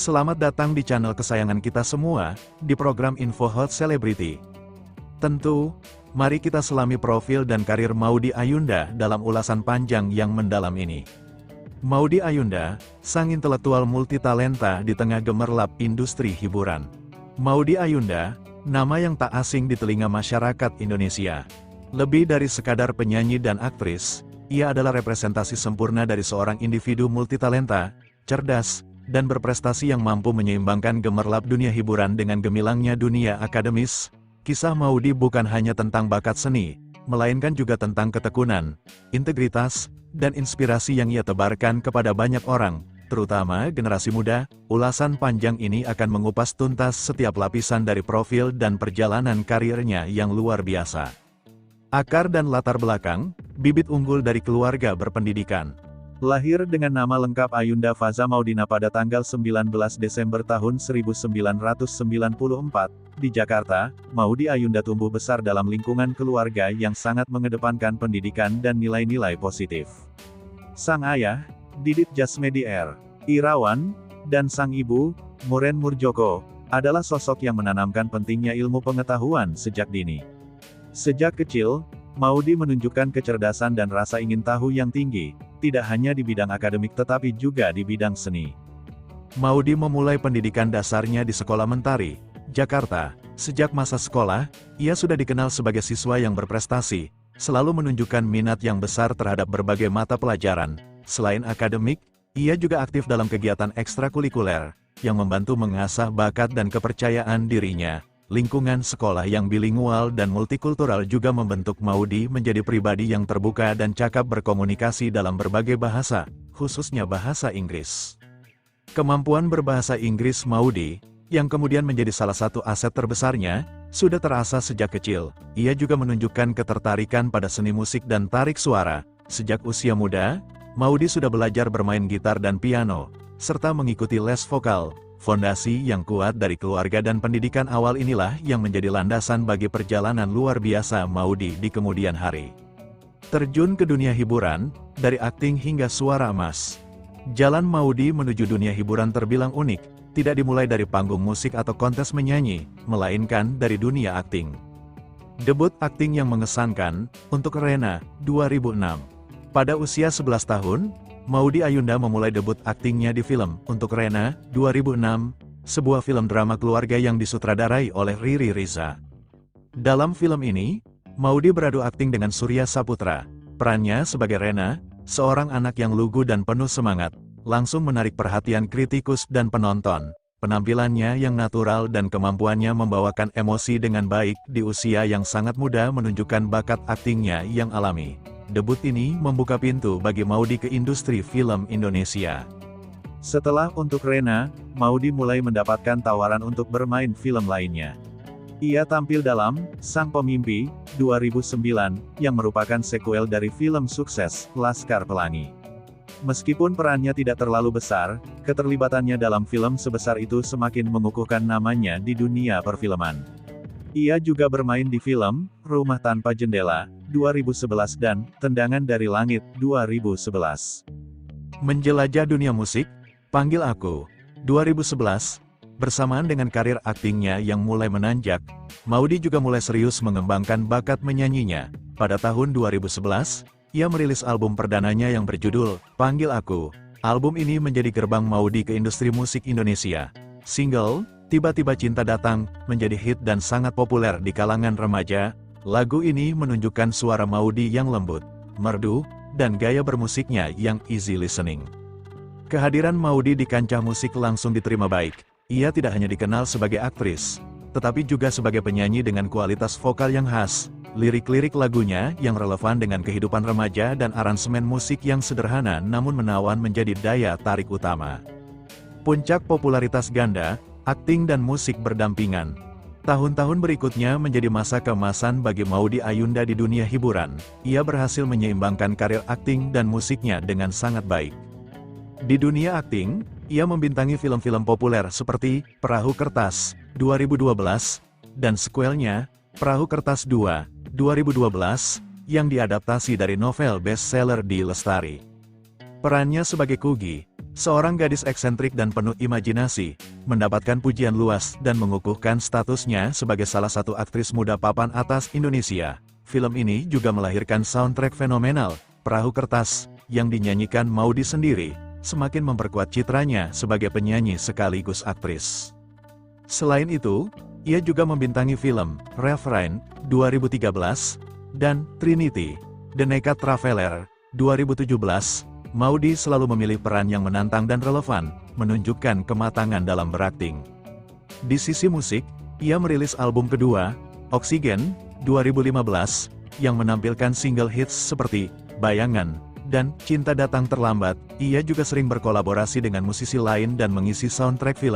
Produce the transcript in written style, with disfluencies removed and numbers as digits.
Selamat datang di channel kesayangan kita semua, di program Info Hot Celebrity. Tentu, mari kita selami profil dan karir Maudy Ayunda dalam ulasan panjang yang mendalam ini. Maudy Ayunda, sang intelektual multitalenta di tengah gemerlap industri hiburan. Maudy Ayunda, nama yang tak asing di telinga masyarakat Indonesia. Lebih dari sekadar penyanyi dan aktris, ia adalah representasi sempurna dari seorang individu multitalenta, cerdas, dan berprestasi yang mampu menyeimbangkan gemerlap dunia hiburan dengan gemilangnya dunia akademis. Kisah Maudy bukan hanya tentang bakat seni, melainkan juga tentang ketekunan, integritas, dan inspirasi yang ia tebarkan kepada banyak orang, terutama generasi muda. Ulasan panjang ini akan mengupas tuntas setiap lapisan dari profil dan perjalanan karirnya yang luar biasa. Akar dan latar belakang, bibit unggul dari keluarga berpendidikan. Lahir dengan nama lengkap Ayunda Faza Maudina pada tanggal 19 Desember tahun 1994, di Jakarta, Maudy Ayunda tumbuh besar dalam lingkungan keluarga yang sangat mengedepankan pendidikan dan nilai-nilai positif. Sang ayah, Didit Jasmedi R. Irawan, dan sang ibu, Muren Murjoko, adalah sosok yang menanamkan pentingnya ilmu pengetahuan sejak dini. Sejak kecil, Maudy menunjukkan kecerdasan dan rasa ingin tahu yang tinggi, tidak hanya di bidang akademik tetapi juga di bidang seni. Maudy memulai pendidikan dasarnya di Sekolah Mentari, Jakarta. Sejak masa sekolah, ia sudah dikenal sebagai siswa yang berprestasi, selalu menunjukkan minat yang besar terhadap berbagai mata pelajaran. Selain akademik, ia juga aktif dalam kegiatan ekstrakurikuler, yang membantu mengasah bakat dan kepercayaan dirinya. Lingkungan sekolah yang bilingual dan multikultural juga membentuk Maudy menjadi pribadi yang terbuka dan cakap berkomunikasi dalam berbagai bahasa, khususnya bahasa Inggris. Kemampuan berbahasa Inggris Maudy, yang kemudian menjadi salah satu aset terbesarnya, sudah terasa sejak kecil. Ia juga menunjukkan ketertarikan pada seni musik dan tarik suara. Sejak usia muda, Maudy sudah belajar bermain gitar dan piano, serta mengikuti les vokal. Fondasi yang kuat dari keluarga dan pendidikan awal inilah yang menjadi landasan bagi perjalanan luar biasa Maudy di kemudian hari. Terjun ke dunia hiburan, dari akting hingga suara emas. Jalan Maudy menuju dunia hiburan terbilang unik, tidak dimulai dari panggung musik atau kontes menyanyi, melainkan dari dunia akting. Debut akting yang mengesankan, untuk Rena, 2006. Pada usia 11 tahun, Maudy Ayunda memulai debut aktingnya di film Untuk Rena, 2006, sebuah film drama keluarga yang disutradarai oleh Riri Riza. Dalam film ini, Maudy beradu akting dengan Surya Saputra. Perannya sebagai Rena, seorang anak yang lugu dan penuh semangat, langsung menarik perhatian kritikus dan penonton. Penampilannya yang natural dan kemampuannya membawakan emosi dengan baik di usia yang sangat muda menunjukkan bakat aktingnya yang alami. Debut ini membuka pintu bagi Maudy ke industri film Indonesia. Setelah Untuk Rena, Maudy mulai mendapatkan tawaran untuk bermain film lainnya. Ia tampil dalam Sang Pemimpi, 2009, yang merupakan sequel dari film sukses Laskar Pelangi. Meskipun perannya tidak terlalu besar, keterlibatannya dalam film sebesar itu semakin mengukuhkan namanya di dunia perfilman. Ia juga bermain di film Rumah Tanpa Jendela, 2011 dan Tendangan dari Langit, 2011. Menjelajah dunia musik, Panggil Aku, 2011, bersamaan dengan karir aktingnya yang mulai menanjak, Maudy juga mulai serius mengembangkan bakat menyanyinya. Pada tahun 2011, ia merilis album perdananya yang berjudul Panggil Aku. Album ini menjadi gerbang Maudy ke industri musik Indonesia. Single Tiba-Tiba Cinta Datang menjadi hit dan sangat populer di kalangan remaja. Lagu ini menunjukkan suara Maudy yang lembut, merdu, dan gaya bermusiknya yang easy listening. Kehadiran Maudy di kancah musik langsung diterima baik. Ia tidak hanya dikenal sebagai aktris, tetapi juga sebagai penyanyi dengan kualitas vokal yang khas. Lirik-lirik lagunya yang relevan dengan kehidupan remaja dan aransemen musik yang sederhana namun menawan menjadi daya tarik utama. Puncak popularitas ganda, akting dan musik berdampingan. Tahun-tahun berikutnya menjadi masa keemasan bagi Maudy Ayunda di dunia hiburan. Ia berhasil menyeimbangkan karir akting dan musiknya dengan sangat baik. Di dunia akting, ia membintangi film-film populer seperti Perahu Kertas, 2012, dan sequelnya, Perahu Kertas 2, 2012, yang diadaptasi dari novel bestseller Di Lestari. Perannya sebagai Kugi, Seorang gadis eksentrik dan penuh imajinasi, mendapatkan pujian luas dan mengukuhkan statusnya sebagai salah satu aktris muda papan atas Indonesia. Film ini juga melahirkan soundtrack fenomenal, Perahu Kertas, yang dinyanyikan Maudy sendiri, semakin memperkuat citranya sebagai penyanyi sekaligus aktris. Selain itu, ia juga membintangi film Refrain 2013 dan Trinity, The Naked Traveler 2017. Maudy selalu memilih peran yang menantang dan relevan, menunjukkan kematangan dalam berakting. Di sisi musik, ia merilis album kedua, Oxygen, 2015, yang menampilkan single hits seperti Bayangan dan Cinta Datang Terlambat. Ia juga sering berkolaborasi dengan musisi lain dan mengisi soundtrack film.